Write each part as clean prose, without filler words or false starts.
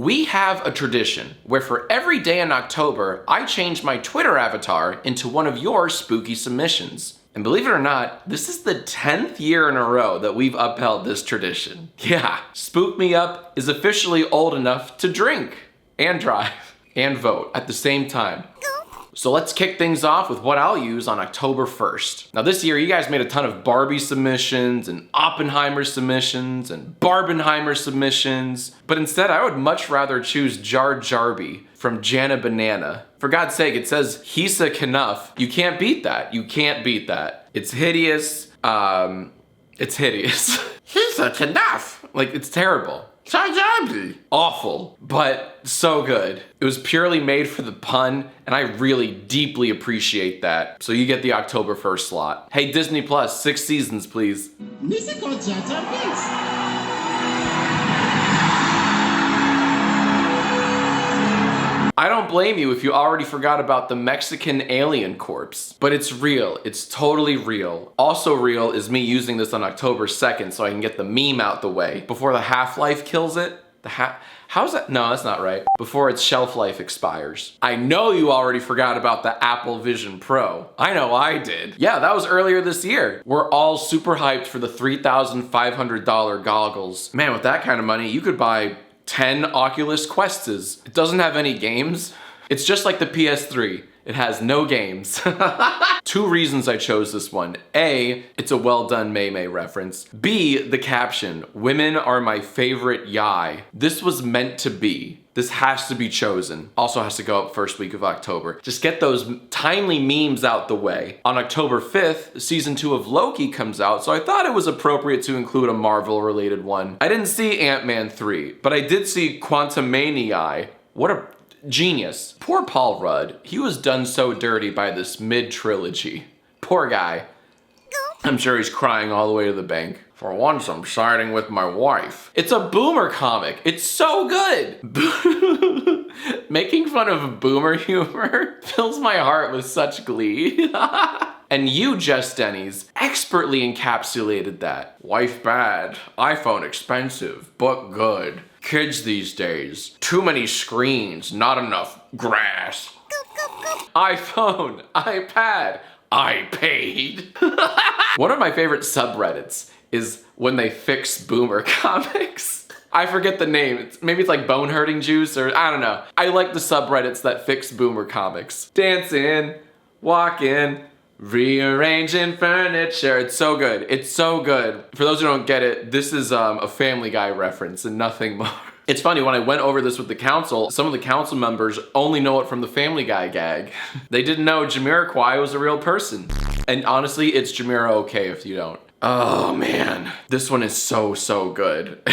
We have a tradition where for every day in October, I change my Twitter avatar into one of your spooky submissions. And believe it or not, this is the 10th year in a row that we've upheld this tradition. Yeah, Spook Me Up is officially old enough to drink and drive and vote at the same time. So let's kick things off with what I'll use on October 1st. Now this year, you guys made a ton of Barbie submissions and Oppenheimer submissions and Barbenheimer submissions, but instead I would much rather choose Jar Jarby from Jana Banana. For God's sake, it says Hisa Knuff. You can't beat that. You can't beat that. It's hideous. It's hideous. Hisa Knuff. Like, it's terrible. Jar Jarby. Awful, but so good. It was purely made for the pun, and I really deeply appreciate that. So you get the October 1st slot. Hey, Disney Plus, 6 seasons, please. I don't blame you if you already forgot about the Mexican alien corpse, but it's real. It's totally real. Also real is me using this on October 2nd so I can get the meme out the way before the half-life kills it. How's that? No, that's not right. Before its shelf life expires. I know you already forgot about the Apple Vision Pro. I know I did. Yeah, that was earlier this year. We're all super hyped for the $3,500 goggles. Man, with that kind of money, you could buy 10 Oculus Quests. It doesn't have any games. It's just like the PS3. It has no games. 2 reasons I chose this one. A, it's a well done Mei reference. B, the caption, women are my favorite Yiay. This was meant to be. This has to be chosen. Also has to go up first week of October. Just get those timely memes out the way. On October 5th, season 2 of Loki comes out, so I thought it was appropriate to include a Marvel related one. I didn't see Ant-Man 3, but I did see Quantumania. What a genius. Poor Paul Rudd. He was done so dirty by this mid-trilogy. Poor guy. I'm sure he's crying all the way to the bank. For once, I'm siding with my wife. It's a boomer comic. It's so good. Making fun of boomer humor fills my heart with such glee. And you, Jess Denny's, expertly encapsulated that. Wife bad, iPhone expensive, book good. Kids these days, too many screens, not enough grass. iPhone, iPad, I paid. One of my favorite subreddits is when they fix boomer comics. I forget the name. Maybe it's like bone hurting juice or I don't know. I like the subreddits that fix boomer comics. Dancing, walking, rearranging furniture. It's so good. It's so good. For those who don't get it, this is a Family Guy reference and nothing more. It's funny, when I went over this with the council, some of the council members only know it from the Family Guy gag. They didn't know Jamiroquai was a real person. And honestly, it's Jamiro okay if you don't. Oh man, this one is so good.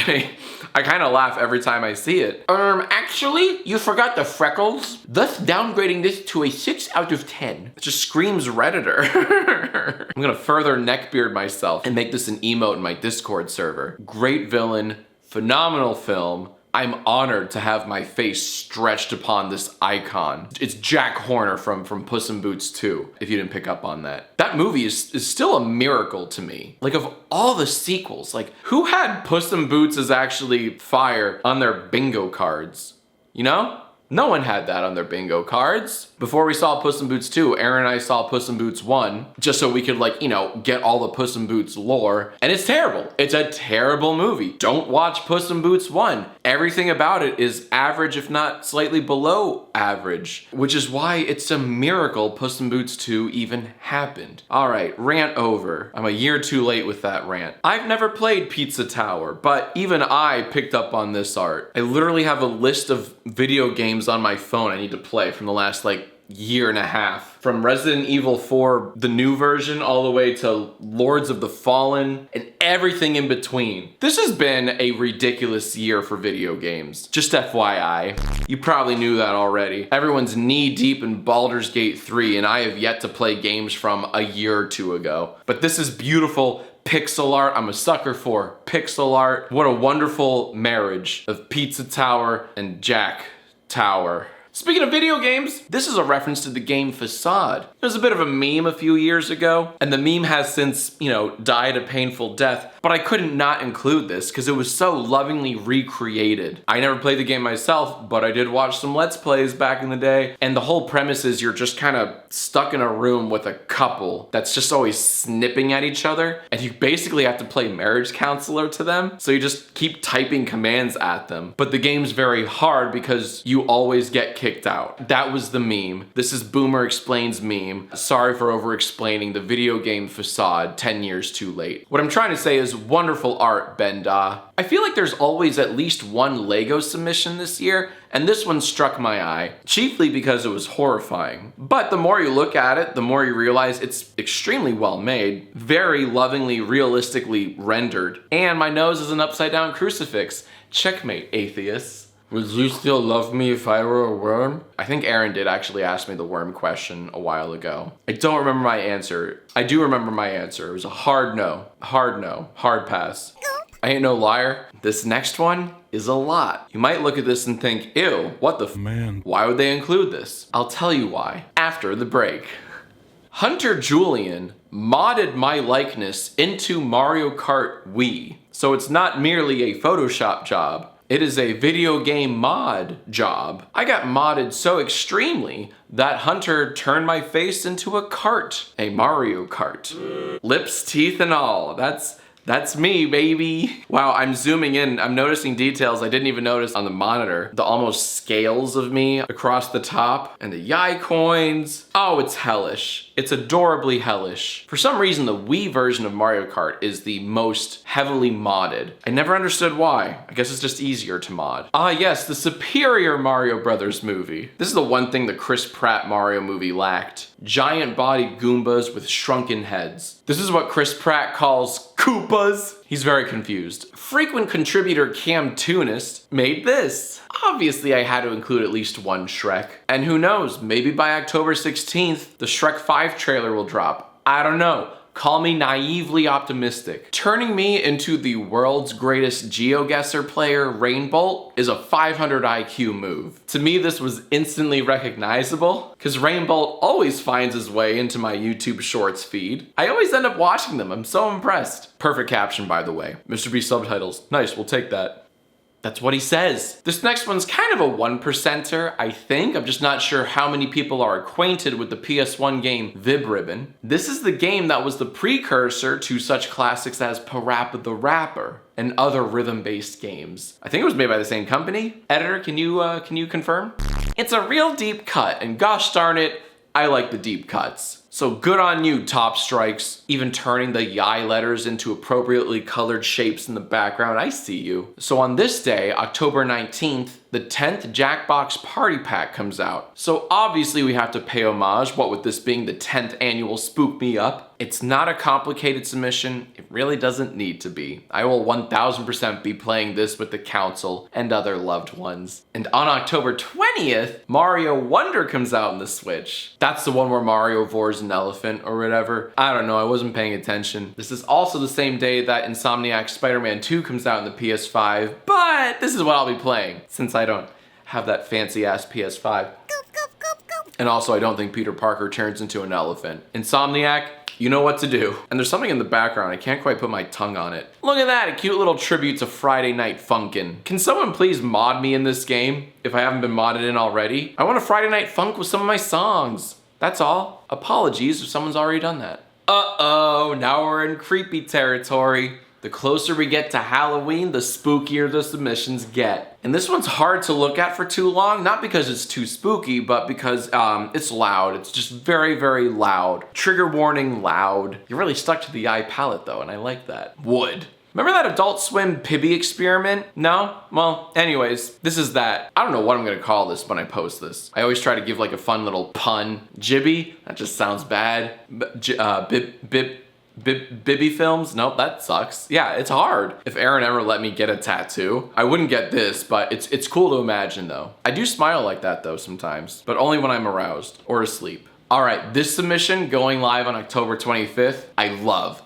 I kind of laugh every time I see it. Actually, you forgot the freckles, thus downgrading this to a 6 out of 10. It just screams Redditor. I'm gonna further neckbeard myself and make this an emote in my Discord server. Great villain, phenomenal film. I'm honored to have my face stretched upon this icon. It's Jack Horner from Puss in Boots 2, if you didn't pick up on that. That movie is still a miracle to me. Like, of all the sequels, like, who had Puss in Boots as actually fire on their bingo cards? You know? No one had that on their bingo cards. Before we saw Puss in Boots 2, Aaron and I saw Puss in Boots 1, just so we could, like, you know, get all the Puss in Boots lore. And it's terrible. It's a terrible movie. Don't watch Puss in Boots 1. Everything about it is average, if not slightly below average, which is why it's a miracle Puss in Boots 2 even happened. All right, rant over. I'm a year too late with that rant. I've never played Pizza Tower, but even I picked up on this art. I literally have a list of video games on my phone I need to play from the last, like, year and a half. From Resident Evil 4, the new version, all the way to Lords of the Fallen, and everything in between. This has been a ridiculous year for video games. Just FYI. You probably knew that already. Everyone's knee deep in Baldur's Gate 3, and I have yet to play games from a year or two ago. But this is beautiful pixel art. I'm a sucker for pixel art. What a wonderful marriage of Pizza Tower and Jack Tower. Speaking of video games, this is a reference to the game Facade. It was a bit of a meme a few years ago, and the meme has since, you know, died a painful death. But but I couldn't not include this because it was so lovingly recreated. I never played the game myself, but I did watch some Let's Plays back in the day, and the whole premise is you're just kind of stuck in a room with a couple that's just always snipping at each other, and you basically have to play marriage counselor to them, so you just keep typing commands at them. But the game's very hard because you always get kicked out. That was the meme. This is Boomer Explains meme. Sorry for over-explaining the video game facade 10 years too late. What I'm trying to say is wonderful art, Ben Da. I feel like there's always at least one Lego submission this year, and this one struck my eye, chiefly because it was horrifying. But the more you look at it, the more you realize it's extremely well made, very lovingly, realistically rendered, and my nose is an upside down crucifix. Checkmate, atheists. Would you still love me if I were a worm? I think Aaron did actually ask me the worm question a while ago. I don't remember my answer. I do remember my answer. It was a hard no, hard pass. I ain't no liar. This next one is a lot. You might look at this and think, ew, what the man? Why would they include this? I'll tell you why after the break. Hunter Julian modded my likeness into Mario Kart Wii. So it's not merely a Photoshop job. It is a video game mod job. I got modded so extremely that Hunter turned my face into a cart, a Mario Kart. Lips, teeth, and all. That's me, baby. Wow, I'm zooming in. I'm noticing details I didn't even notice on the monitor. The almost scales of me across the top and the Yiay coins. Oh, it's hellish. It's adorably hellish. For some reason, the Wii version of Mario Kart is the most heavily modded. I never understood why. I guess it's just easier to mod. Ah, yes, the superior Mario Brothers movie. This is the one thing the Chris Pratt Mario movie lacked. Giant-bodied Goombas with shrunken heads. This is what Chris Pratt calls Koopas. He's very confused. Frequent contributor Cam Tunist made this. Obviously, I had to include at least one Shrek. And who knows, maybe by October 16th, the Shrek 5 trailer will drop. I don't know. Call me naively optimistic. Turning me into the world's greatest GeoGuessr player, Rainbolt, is a 500 IQ move. To me, this was instantly recognizable, because Rainbolt always finds his way into my YouTube Shorts feed. I always end up watching them, I'm so impressed. Perfect caption, by the way. Mr. B subtitles, nice, we'll take that. That's what he says. This next one's kind of a 1%er, I think. I'm just not sure how many people are acquainted with the PS1 game Vib Ribbon. This is the game that was the precursor to such classics as Parappa the Rapper and other rhythm-based games. I think it was made by the same company. Editor, can you confirm? It's a real deep cut, and gosh darn it, I like the deep cuts. So good on you, Top Strikes. Even turning the Yiay letters into appropriately colored shapes in the background, I see you. So on this day, October 19th, the 10th Jackbox Party Pack comes out. So obviously we have to pay homage, what with this being the 10th annual Spook Me Up. It's not a complicated submission, it really doesn't need to be. I will 1000% be playing this with the council and other loved ones. And on October 20th, Mario Wonder comes out on the Switch. That's the one where Mario vores an elephant or whatever. I don't know, I wasn't paying attention. This is also the same day that Insomniac's Spider-Man 2 comes out in the PS5, but this is what I'll be playing, since I don't have that fancy ass PS5. And also I don't think Peter Parker turns into an elephant. Insomniac, you know what to do. And there's something in the background, I can't quite put my tongue on it. Look at that, a cute little tribute to Friday Night Funkin'. Can someone please mod me in this game, if I haven't been modded in already? I want a Friday Night Funk with some of my songs. That's all. Apologies if someone's already done that. Uh-oh, now we're in creepy territory. The closer we get to Halloween, the spookier the submissions get. And this one's hard to look at for too long, not because it's too spooky, but because it's loud. It's just very, very loud. Trigger warning, loud. You really stuck to the Yiay palette though, and I like that. Wood. Remember that Adult Swim Pibby experiment? No? Well, anyways, this is that. I don't know what I'm gonna call this when I post this. I always try to give like a fun little pun. Jibby? That just sounds bad. Bibby films? Nope, that sucks. Yeah, it's hard. If Aaron ever let me get a tattoo, I wouldn't get this, but it's cool to imagine though. I do smile like that though sometimes, but only when I'm aroused or asleep. All right, this submission going live on October 25th, I love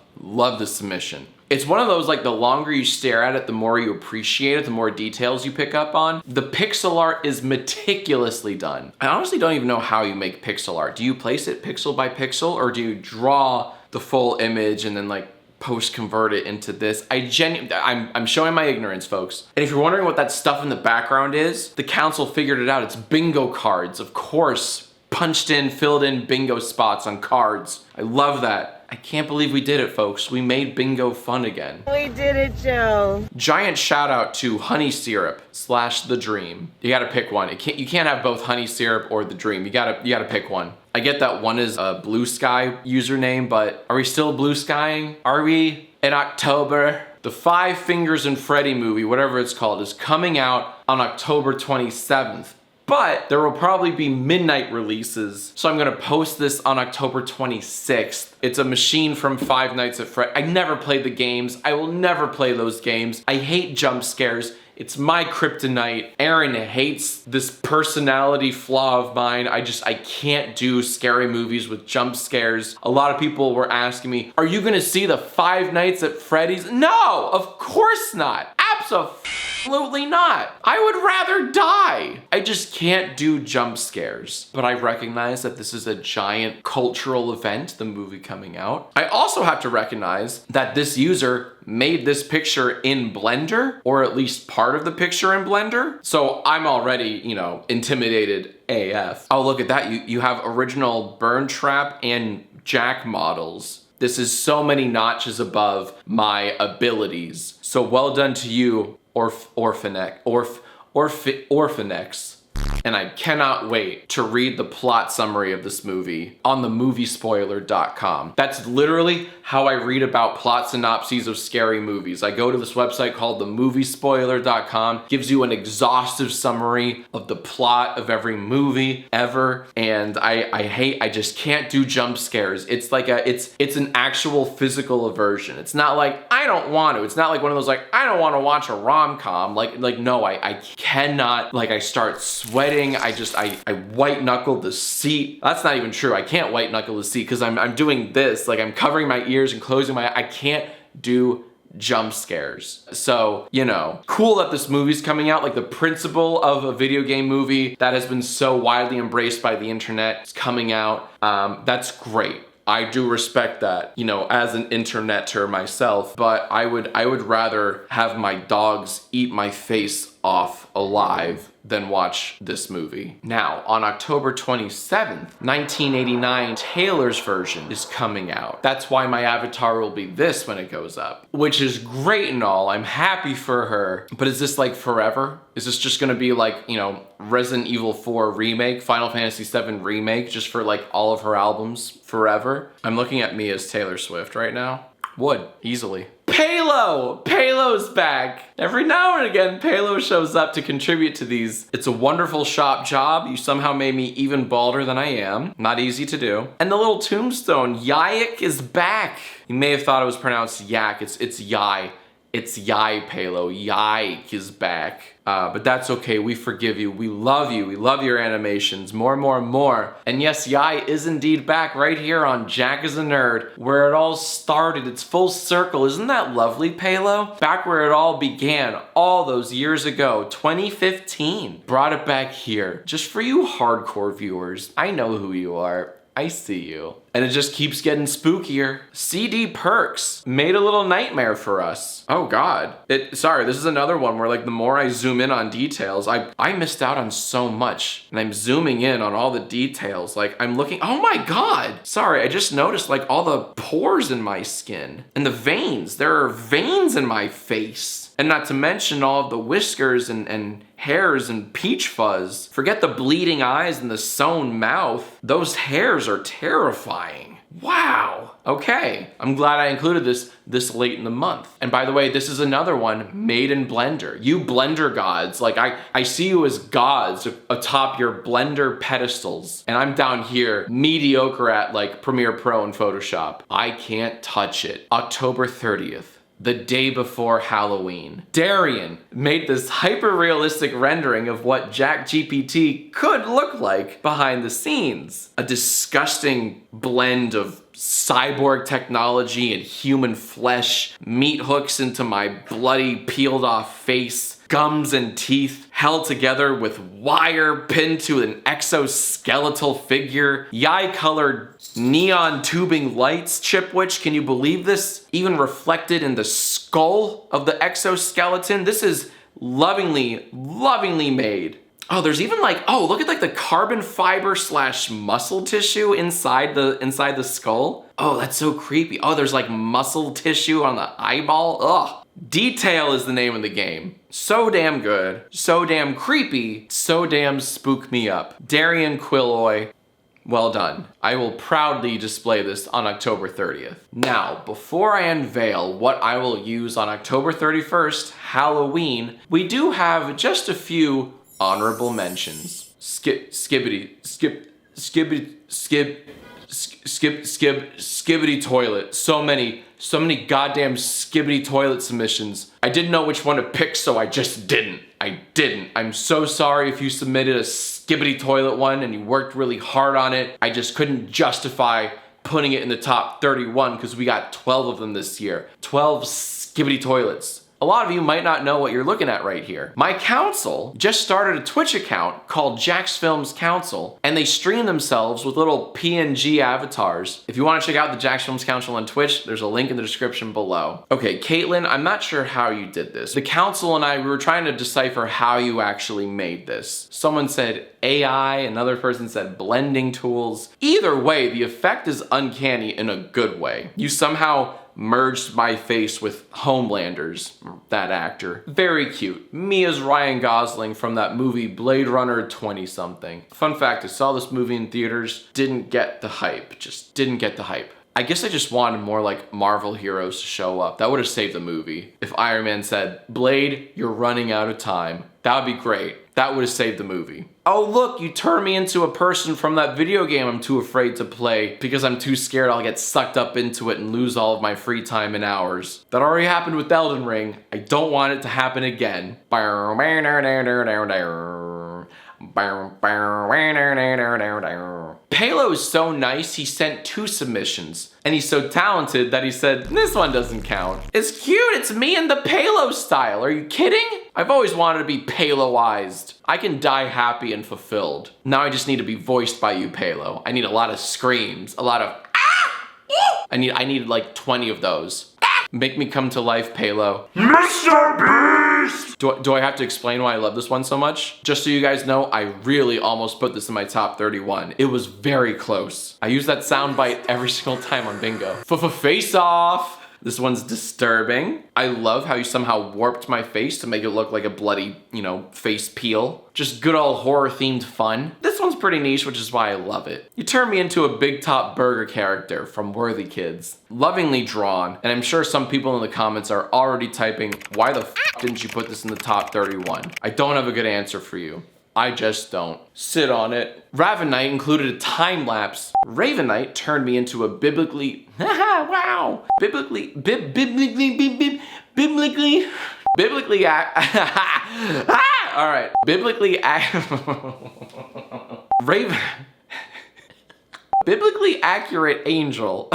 this submission. It's one of those, like, the longer you stare at it, the more you appreciate it, the more details you pick up on. The pixel art is meticulously done. I honestly don't even know how you make pixel art. Do you place it pixel by pixel, or do you draw the full image and then like post-convert it into this. I'm showing my ignorance, folks. And if you're wondering what that stuff in the background is, the council figured it out. It's bingo cards, of course. Punched in, filled in bingo spots on cards. I love that. I can't believe we did it, folks. We made bingo fun again. We did it, Joe. Giant shout out to Honey Syrup / The Dream. You gotta pick one. You can't have both Honey Syrup or The Dream. You gotta pick one. I get that one is a Blue Sky username, but are we still blue skying? Are we in October? The Five Fingers and Freddy movie, whatever it's called, is coming out on October 27th. But there will probably be midnight releases, so I'm gonna post this on October 26th. It's a machine from Five Nights at Freddy's. I never played the games. I will never play those games. I hate jump scares. It's my kryptonite. Aaron hates this personality flaw of mine. I can't do scary movies with jump scares. A lot of people were asking me, are you gonna see the Five Nights at Freddy's? No, of course not. Absolutely not. I would rather die. I just can't do jump scares. But I recognize that this is a giant cultural event, the movie coming out. I also have to recognize that this user made this picture in Blender, or at least part of the picture in Blender. So I'm already, intimidated AF. Oh, look at that. You have original Burn Trap and Jack models. This is so many notches above my abilities. So well done to you, Orphanex. And I cannot wait to read the plot summary of this movie on the moviespoiler.com. That's literally how I read about plot synopses of scary movies. I go to this website called the moviespoiler.com, gives you an exhaustive summary of the plot of every movie ever. And I just can't do jump scares. It's like it's an actual physical aversion. It's not like I don't want to. It's not like one of those like I don't want to watch a rom-com. No, I cannot. I start sweating. I white knuckle the seat. That's not even true. I can't white knuckle the seat because I'm doing this. I'm covering my ears and closing my eyes. I can't do jump scares. So, cool that this movie's coming out. The principle of a video game movie that has been so widely embraced by the internet is coming out. That's great. I do respect that, as an interneter myself, but I would rather have my dogs eat my face off alive than watch this movie. Now, on October 27th, 1989, Taylor's version is coming out. That's why my avatar will be this when it goes up, which is great and all. I'm happy for her, but is this forever? Is this just gonna be Resident Evil 4 remake, Final Fantasy 7 remake, just for all of her albums forever? I'm looking at me as Taylor Swift right now. Would, easily. Palo's back. Every now and again, Palo shows up to contribute to these. It's a wonderful shop job. You somehow made me even balder than I am. Not easy to do. And the little tombstone, Yiay is back. You may have thought it was pronounced yak. It's Yiay. It's Yiay, Palo. Yiay is back. But that's okay. We forgive you. We love you. We love your animations. More, more, more. And yes, Yiay is indeed back right here on Jackisanerd, where it all started. It's full circle. Isn't that lovely, Palo? Back where it all began, all those years ago, 2015. Brought it back here. Just for you hardcore viewers. I know who you are. I see you. And it just keeps getting spookier. CD Perks made a little nightmare for us. Oh God. Sorry, this is another one where the more I zoom in on details, I missed out on so much. And I'm zooming in on all the details. I'm looking, oh my God. Sorry, I just noticed all the pores in my skin. And the veins, there are veins in my face. And not to mention all of the whiskers and hairs and peach fuzz. Forget the bleeding eyes and the sewn mouth. Those hairs are terrifying. Wow. Okay, I'm glad I included this late in the month. And by the way, this is another one made in Blender. You Blender gods, I see you as gods atop your Blender pedestals. And I'm down here mediocre at Premiere Pro and Photoshop. I can't touch it. October 30th. The day before Halloween. Darian made this hyper-realistic rendering of what JackGPT could look like behind the scenes. A disgusting blend of cyborg technology and human flesh, meat hooks into my bloody, peeled off face, gums and teeth held together with wire pinned to an exoskeletal figure. Yiay colored neon tubing lights, Chipwich, can you believe this? Even reflected in the skull of the exoskeleton. This is lovingly made. Oh, there's even like, oh, look at like the carbon fiber / muscle tissue inside the skull. Oh, that's so creepy. Oh, there's like muscle tissue on the eyeball. Ugh. Detail is the name of the game. So damn good, so damn creepy, so damn spook me up. Darian Quilloy, well done. I will proudly display this on October 30th. Now, before I unveil what I will use on October 31st, Halloween, we do have just a few honorable mentions. Skibbity toilet. So many goddamn skibbity toilet submissions. I didn't know which one to pick, so I just didn't. I'm so sorry if you submitted a skibbity toilet one and you worked really hard on it. I just couldn't justify putting it in the top 31 because we got 12 of them this year. 12 skibbity toilets. A lot of you might not know what you're looking at right here. My council just started a Twitch account called Jack's Films Council, and they stream themselves with little PNG avatars. If you want to check out the Jack's Films Council on Twitch, there's a link in the description below. Okay, Caitlin, I'm not sure how you did this. The council and I, we were trying to decipher how you actually made this. Someone said AI, another person said blending tools. Either way, the effect is uncanny in a good way. You somehow merged my face with Homelander's, that actor. Very cute. Me as Ryan Gosling from that movie Blade Runner 20-something. Fun fact, I saw this movie in theaters, didn't get the hype, just didn't get the hype. I guess I just wanted more like Marvel heroes to show up. That would have saved the movie. If Iron Man said, Blade, you're running out of time. That would be great. That would have saved the movie. Oh look, you turned me into a person from that video game I'm too afraid to play because I'm too scared I'll get sucked up into it and lose all of my free time and hours. That already happened with Elden Ring. I don't want it to happen again. Palo is so nice, he sent 2 submissions. And he's so talented that he said, this one doesn't count. It's cute, it's me in the Palo style. Are you kidding? I've always wanted to be Paloized. I can die happy and fulfilled. Now I just need to be voiced by you, Palo. I need a lot of screams, a lot of ah! I need like 20 of those. Ah! Make me come to life, Palo. Mr. Beast! Do I have to explain why I love this one so much? Just so you guys know, I really almost put this in my top 31. It was very close. I use that soundbite every single time on bingo. Face off! This one's disturbing. I love how you somehow warped my face to make it look like a bloody, face peel. Just good old horror themed fun. This one's pretty niche, which is why I love it. You turned me into a Big Top Burger character from Worthy Kids. Lovingly drawn, and I'm sure some people in the comments are already typing, why the f didn't you put this in the top 31? I don't have a good answer for you. I just don't. Sit on it. Ravenite included a time lapse. Ravenite turned me into a biblically, wow, biblically, all right, biblically accurate angel.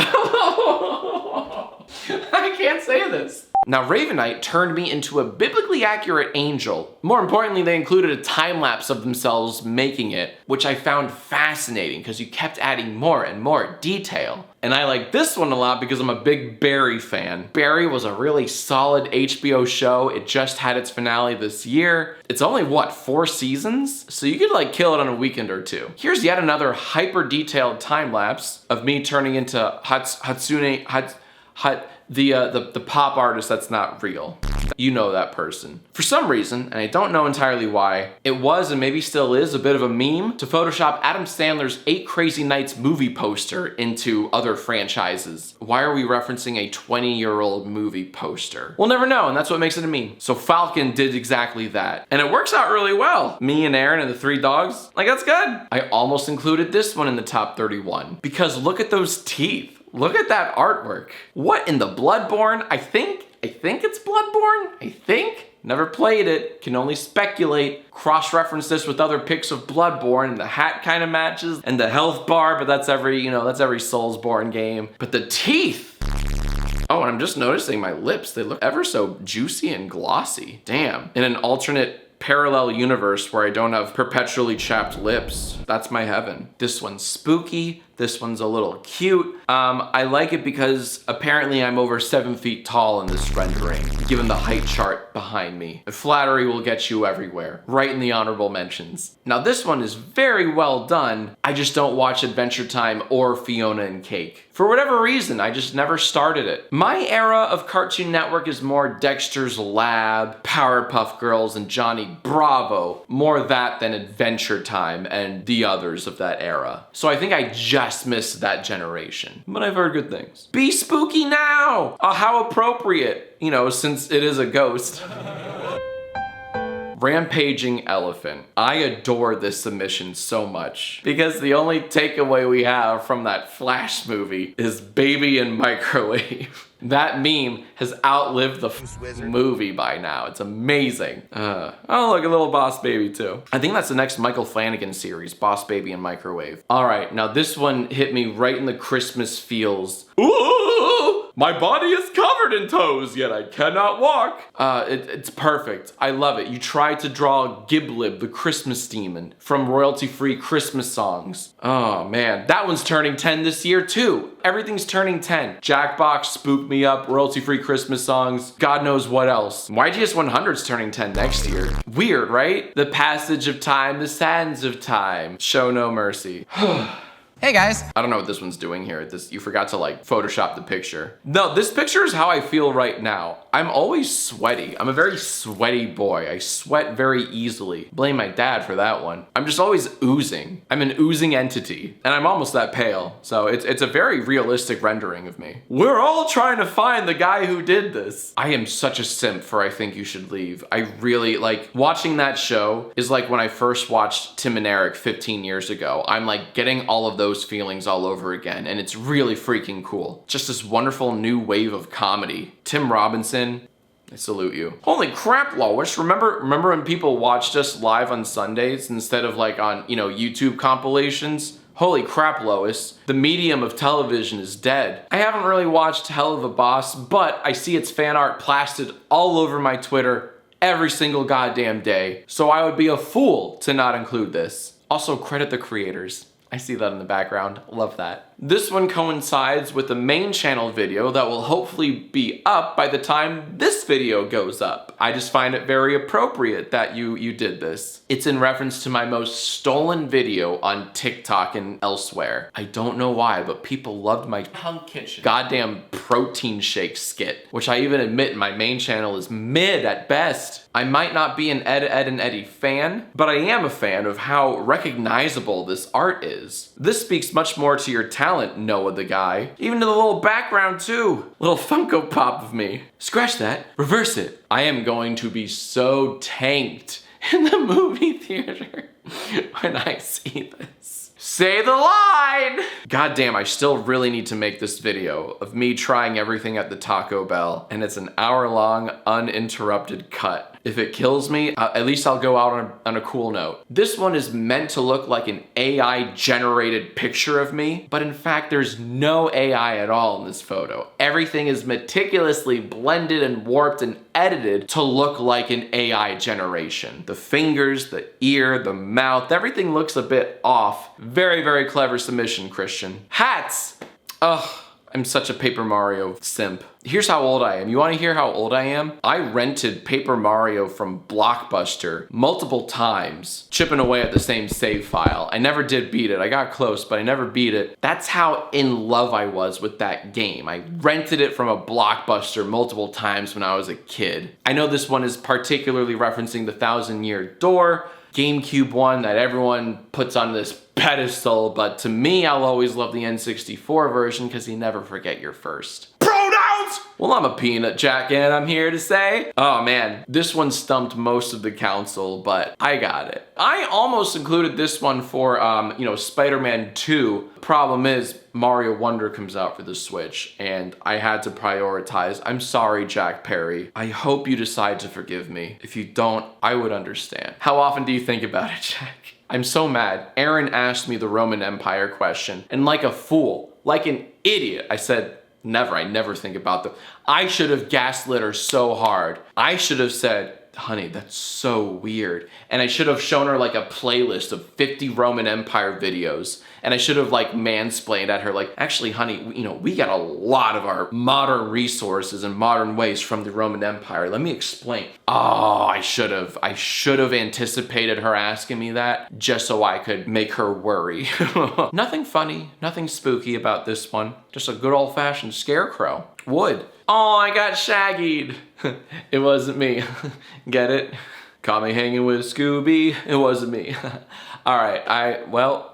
I can't say this. Now, Ravenite turned me into a biblically accurate angel. More importantly, they included a time lapse of themselves making it, which I found fascinating because you kept adding more and more detail. And I like this one a lot because I'm a big Barry fan. Barry was a really solid HBO show. It just had its finale this year. It's only, what, 4 seasons? So you could like kill it on a weekend or 2. Here's yet another hyper detailed time lapse of me turning into the pop artist that's not real. You know that person. For some reason, and I don't know entirely why, it was and maybe still is a bit of a meme to Photoshop Adam Sandler's 8 Crazy Nights movie poster into other franchises. Why are we referencing a 20-year-old movie poster? We'll never know, and that's what makes it a meme. So Falcon did exactly that. And it works out really well. Me and Aaron and the 3 dogs, like that's good. I almost included this one in the top 31 because look at those teeth. Look at that artwork. What in the Bloodborne? I think it's Bloodborne. I think. Never played it. Can only speculate. Cross-reference this with other pics of Bloodborne and the hat kind of matches and the health bar, but that's every Soulsborne game. But the teeth. Oh, and I'm just noticing my lips. They look ever so juicy and glossy. Damn. In an alternate parallel universe where I don't have perpetually chapped lips, that's my heaven. This one's spooky. This one's a little cute. I like it because apparently I'm over 7 feet tall in this rendering, given the height chart behind me. Flattery will get you everywhere, right in the honorable mentions. Now this one is very well done. I just don't watch Adventure Time or Fiona and Cake. For whatever reason, I just never started it. My era of Cartoon Network is more Dexter's Lab, Powerpuff Girls, and Johnny Bravo. More that than Adventure Time and the others of that era. So I think I just missed that generation. But I've heard good things. Be spooky now! How appropriate, you know, since it is a ghost. Rampaging Elephant. I adore this submission so much because the only takeaway we have from that Flash movie is baby in microwave. That meme has outlived the movie by now. It's amazing. Oh, look, a little Boss Baby too. I think that's the next Michael Flanagan series, Boss Baby and Microwave. All right, now this one hit me right in the Christmas feels. Ooh! My body is covered in toes, yet I cannot walk. It's perfect. I love it. You tried to draw Giblib, the Christmas demon, from royalty-free Christmas songs. Oh man, that one's turning 10 this year too. Everything's turning 10. Jackbox, Spook Me Up, royalty-free Christmas songs, God knows what else. YGS 100's turning 10 next year. Weird, right? The passage of time, the sands of time. Show no mercy. Hey guys. I don't know what this one's doing here. You forgot to like Photoshop the picture. No, this picture is how I feel right now. I'm always sweaty. I'm a very sweaty boy. I sweat very easily. Blame my dad for that one. I'm just always oozing. I'm an oozing entity, and I'm almost that pale. So it's a very realistic rendering of me. We're all trying to find the guy who did this. I am such a simp for I Think You Should Leave. I really like watching that show is like when I first watched Tim and Eric 15 years ago. I'm like getting all of those feelings all over again, and it's really freaking cool. Just this wonderful new wave of comedy. Tim Robinson, I salute you. Holy crap, Lois. Remember when people watched us live on Sundays instead of like on, you know, YouTube compilations? Holy crap, Lois. The medium of television is dead. I haven't really watched Hell of a Boss, but I see its fan art plastered all over my Twitter every single goddamn day, so I would be a fool to not include this. Also, credit the creators. I see that in the background. Love that. This one coincides with the main channel video that will hopefully be up by the time this video goes up. I just find it very appropriate that you did this. It's in reference to my most stolen video on TikTok and elsewhere. I don't know why, but people loved my goddamn protein shake skit, which I even admit my main channel is mid at best. I might not be an Ed and Eddie fan, but I am a fan of how recognizable this art is. This speaks much more to your talent, Noah the guy. Even to the little background too. Little Funko Pop of me. Scratch that, reverse it. I am going to be so tanked in the movie theater when I see this. Say the line! God damn, I still really need to make this video of me trying everything at the Taco Bell, and it's an hour-long, uninterrupted cut. If it kills me, at least I'll go out on a cool note. This one is meant to look like an AI-generated picture of me, but in fact, there's no AI at all in this photo. Everything is meticulously blended and warped and edited to look like an AI generation. The fingers, the ear, the mouth, everything looks a bit off. Very, very clever submission, Christian. Hats! Ugh. I'm such a Paper Mario simp. Here's how old I am. You want to hear how old I am? I rented Paper Mario from Blockbuster multiple times, chipping away at the same save file. I never did beat it. I got close, but I never beat it. That's how in love I was with that game. I rented it from a Blockbuster multiple times when I was a kid. I know this one is particularly referencing the 1,000-Year Door, GameCube one that everyone puts on this pedestal, but to me, I'll always love the N64 version because you never forget your first. Pronouns! Well, I'm a peanut, Jack, and I'm here to say, oh man, this one stumped most of the council, but I got it. I almost included this one for, Spider-Man 2. Problem is, Mario Wonder comes out for the Switch, and I had to prioritize. I'm sorry, Jack Perry. I hope you decide to forgive me. If you don't, I would understand. How often do you think about it, Jack? I'm so mad. Aaron asked me the Roman Empire question, and like a fool, like an idiot, I said, Never. I never think about them. I should have gaslit her so hard. I should have said, honey, that's so weird. And I should have shown her like a playlist of 50 Roman Empire videos. And I should have like mansplained at her like, actually, honey, you know, we got a lot of our modern resources and modern ways from the Roman Empire. Let me explain. Oh, I should have anticipated her asking me that just so I could make her worry. Nothing funny, nothing spooky about this one. Just a good old fashioned scarecrow. Wood. Oh, I got shaggied. It wasn't me. Get it? Caught me hanging with Scooby. It wasn't me. All right,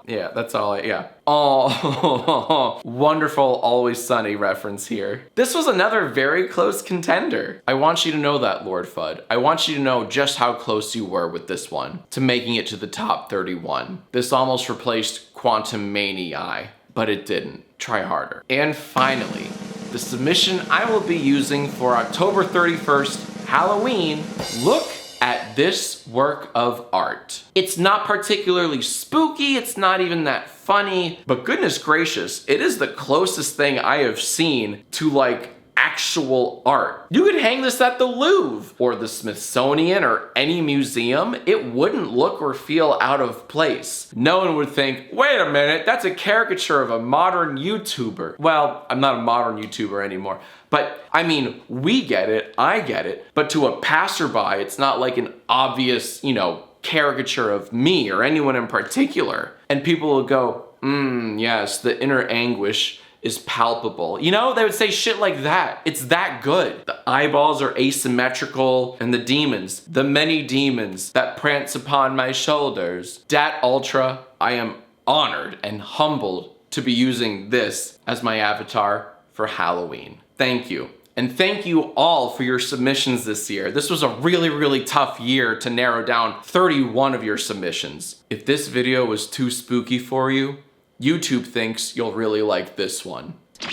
yeah, that's all yeah. Oh, wonderful Always Sunny reference here. This was another very close contender. I want you to know that, Lord Fudd. I want you to know just how close you were with this one to making it to the top 31. This almost replaced Quantum Maniae, but it didn't. Try harder. And finally, the submission I will be using for October 31st, Halloween. Look at this work of art. It's not particularly spooky, it's not even that funny, but goodness gracious, it is the closest thing I have seen to like actual art. You could hang this at the Louvre or the Smithsonian or any museum. It wouldn't look or feel out of place. No one would think, wait a minute, that's a caricature of a modern YouTuber. Well, I'm not a modern YouTuber anymore, but I mean, we get it, I get it, but to a passerby, it's not like an obvious, you know, caricature of me or anyone in particular. And people will go, yes, the inner anguish is palpable. You know, they would say shit like that. It's that good. The eyeballs are asymmetrical, and the demons, the many demons that prance upon my shoulders. Dat Ultra, I am honored and humbled to be using this as my avatar for Halloween. Thank you. And thank you all for your submissions this year. This was a really, really tough year to narrow down 31 of your submissions. If this video was too spooky for you, YouTube thinks you'll really like this one. Show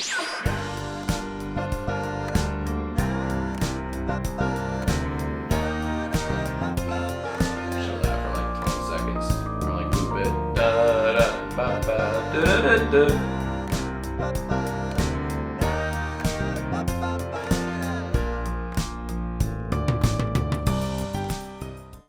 that for like 20 seconds. Or like loop it. Da, da, ba, ba, da, da, da, da.